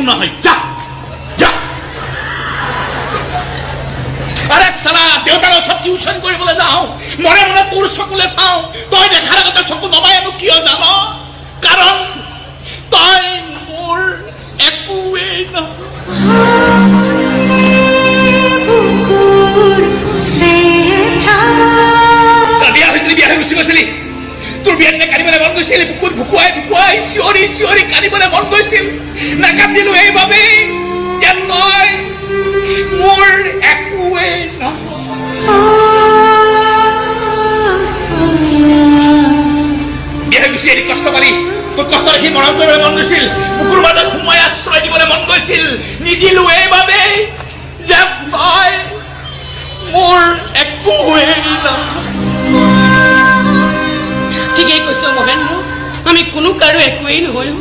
নহয় যা যা আৰে সালা দেউতাৰ ওচৰত টিউচন কৰিবলৈ যাওঁ মনে মনে তোৰ চকুলে চাওঁ তই দেখাৰ আগতে চকু নমাই আনো কিয় জান কাৰণ তই মোৰ একোৱেই বিয়া হৈ গুচি গৈছিলি তোৰ বিয়াত নে কান্দিবলৈ মন গৈছিল বুকুত ভুকুৱাই ভুকুৱাই চিঞৰি চিঞৰি কান্দিবলৈ মন গৈছিল নাকান্দিলো এইবাবেই যে তই মোৰ একোৱেই বিয়া হৈ গুচি আহি কষ্ট পালি তোৰ কষ্ট দেখি মৰম কৰিবলৈ মন গৈছিল বুকুৰ মাজত সোমাই আশ্ৰয় দিবলৈ মন গৈছিল নিদিলো এইবাবেই যে তই মোৰ একোৱেই ঠিকেই কৈছ মহেন্দ্ৰ আমি কোনো কাৰো একোৱেই নহয়